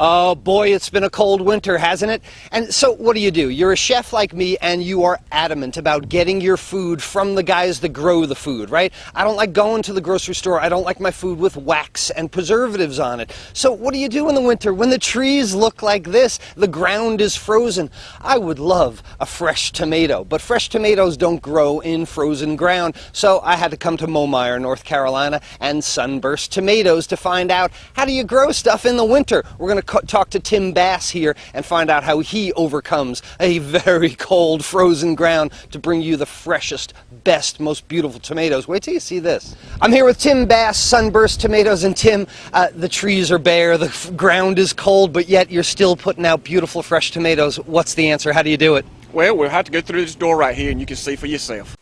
Oh boy, it's been a cold winter, hasn't it? And so what do? You're a chef like me and you are adamant about getting your food from the guys that grow the food, right? I don't like going to the grocery store. I don't like my food with wax and preservatives on it. So what do you do in the winter when the trees look like this? The ground is frozen. I would love a fresh tomato, but fresh tomatoes don't grow in frozen ground. So I had to come to Momeyer, North Carolina and Sunburst Tomatoes to find out, how do you grow stuff in the winter? We're going to talk to Tim Bass here and find out how he overcomes a very cold frozen ground to bring you the freshest, best, most beautiful tomatoes. Wait till you see this. I'm here with Tim Bass, Sunburst Tomatoes, and Tim, the trees are bare, the ground is cold, but yet you're still putting out beautiful fresh tomatoes. What's the answer? How do you do it? Well, we'll have to go through this door right here and you can see for yourself.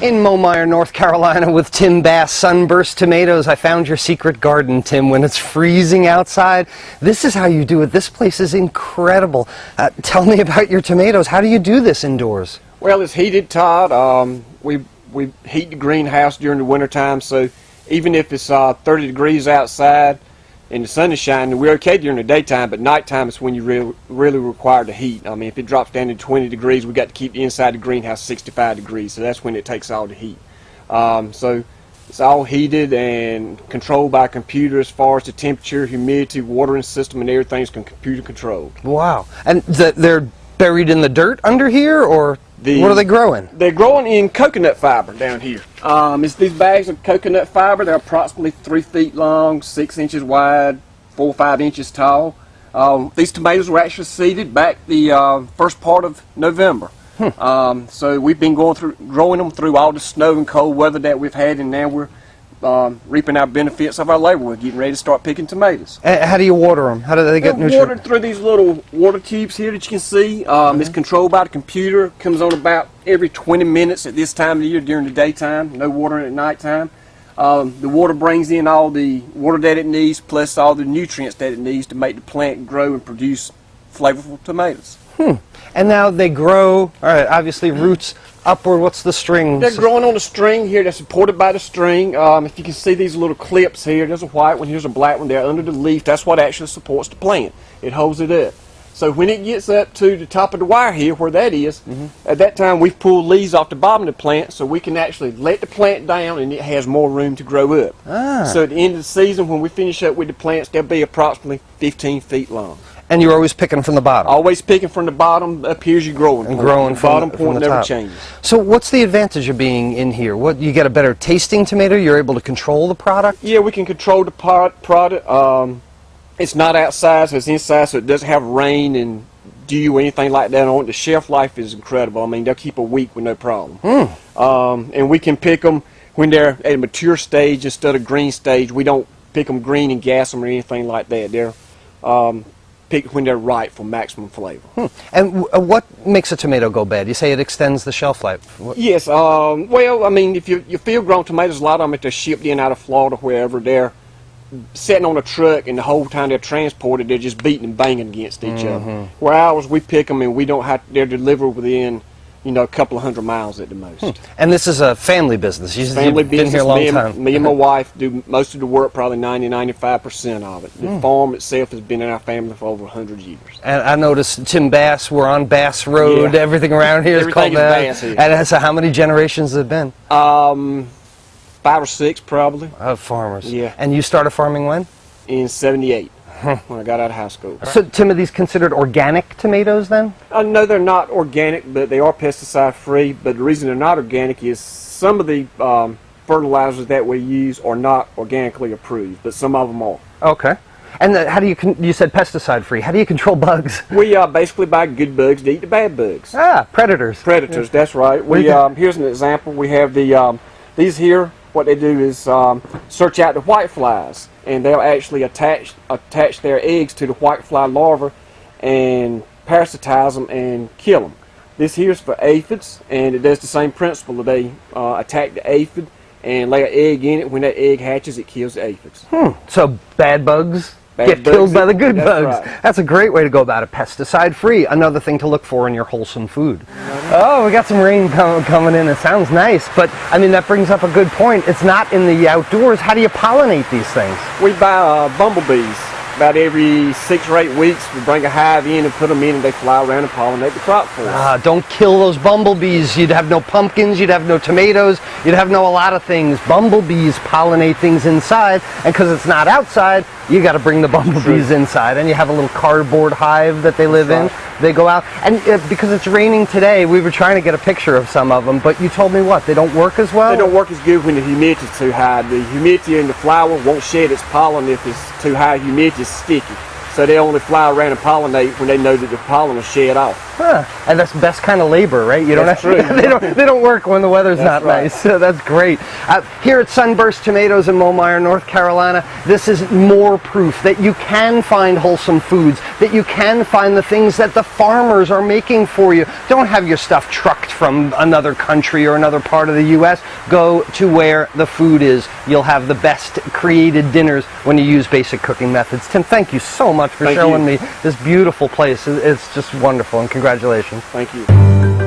In Momeyer, North Carolina with Tim Bass, Sunburst Tomatoes. I found your secret garden, Tim, when it's freezing outside. This is how you do it. This place is incredible. Tell me about your tomatoes. How do you do this indoors? Well, it's heated, Todd. We heat the greenhouse during the wintertime, so even if it's 30 degrees outside and the sun is shining, we're okay during the daytime, but nighttime is when you really require the heat. I mean, if it drops down to 20 degrees, we got to keep the inside the greenhouse 65 degrees, so that's when it takes all the heat. So it's all heated and controlled by a computer as far as the temperature, humidity, watering system, and everything's computer controlled. Wow. And they're buried in the dirt under here, or what are they growing? They're growing in coconut fiber down here. It's these bags of coconut fiber. They're approximately 3 feet long, 6 inches wide, 4 or 5 inches tall. These tomatoes were actually seeded back the first part of November. So we've been growing them through all the snow and cold weather that we've had, and now we're reaping our benefits of our labor. We're getting ready to start picking tomatoes. How do you water them? How do they get nutrients? Watered through these little water tubes here that you can see. It's controlled by the computer. Comes on about every 20 minutes at this time of the year during the daytime. No watering at nighttime. The water brings in all the water that it needs, plus all the nutrients that it needs to make the plant grow and produce flavorful tomatoes. And now they grow, all right, obviously roots upward. What's the string? They're growing on a string here. They're supported by the string. If you can see these little clips here, there's a white one, here's a black one. They're under the leaf. That's what actually supports the plant. It holds it up. So when it gets up to the top of the wire here, where that is, at that time we've pulled leaves off the bottom of the plant so we can actually let the plant down and it has more room to grow up. So at the end of the season, when we finish up with the plants, they'll be approximately 15 feet long. And you're always picking from the bottom? Always picking from the bottom up here's your growing point. And growing from bottom point the never top. changes. So what's the advantage of being in here? What, you get a better tasting tomato? You're able to control the product? Yeah, we can control the product. It's not outside, so it's inside, so it doesn't have rain and dew or anything like that on it. The shelf life is incredible. I mean, they'll keep a week with no problem. And we can pick them when they're at a mature stage instead of green stage. We don't pick them green and gas them or anything like that. They're picked when they're ripe for maximum flavor. And what makes a tomato go bad? You say it extends the shelf life. Yes. Well, I mean, if you field-grown tomatoes, a lot of them, if they're shipped in out of Florida, wherever, they're sitting on a truck, and the whole time they're transported, they're just beating and banging against each other. Where ours, we pick them, and we don't have. They're delivered within, a couple of 100 miles at the most. And this is a family business. You've Family business. Been here a long time. Me and my wife do most of the work, probably 90–95% of it. The farm itself has been in our family for over 100 years. And I noticed Tim Bass, we're on Bass Road. Yeah. Everything around here is called Bass here. And so how many generations has it been? 5 or 6 probably. Of farmers. Yeah. And you started farming when? In '78. When I got out of high school. So, Tim, are these considered organic tomatoes then? No, they're not organic, but they are pesticide-free. But the reason they're not organic is some of the fertilizers that we use are not organically approved, but some of them are. Okay. And how do you said pesticide-free. How do you control bugs? We basically buy good bugs to eat the bad bugs. Predators. Predators, that's right. Here's an example. We have these here. What they do is search out the whiteflies, and they'll actually attach their eggs to the whitefly larvae and parasitize them and kill them. This here is for aphids, and it does the same principle. They attack the aphid and lay an egg in it. When that egg hatches, it kills the aphids. So bad bugs get killed by the good That's bugs. right. That's a great way to go about it. Pesticide free, another thing to look for in your wholesome food. Oh, we got some rain coming in. It sounds nice, but I mean that brings up a good point. It's not in the outdoors. How do you pollinate these things? We buy bumblebees. About every 6 or 8 weeks, we bring a hive in and put them in, and they fly around and pollinate the crop for us. Don't kill those bumblebees. You'd have no pumpkins, you'd have no tomatoes, you'd have no a lot of things. Bumblebees pollinate things inside, and because it's not outside, you got to bring the bumblebees inside, and you have a little cardboard hive that they live in. They go out, and because it's raining today, we were trying to get a picture of some of them, but you told me what? They don't work as well? They don't work as good when the humidity's too high. The humidity in the flower won't shed its pollen if it's too high. Humidity is sticky. So they only fly around and pollinate when they know that the pollen will shed off. Huh. And that's the best kind of labor, right? You don't That's have, true. they don't work when the weather's That's not right. nice. So that's great. Here at Sunburst Tomatoes in Mulmeyer, North Carolina, this is more proof that you can find wholesome foods, that you can find the things that the farmers are making for you. Don't have your stuff trucked from another country or another part of the U.S. Go to where the food is. You'll have the best created dinners when you use basic cooking methods. Tim, thank you so much for Thank showing you. me this beautiful place. It's just wonderful, and congratulations. Thank you.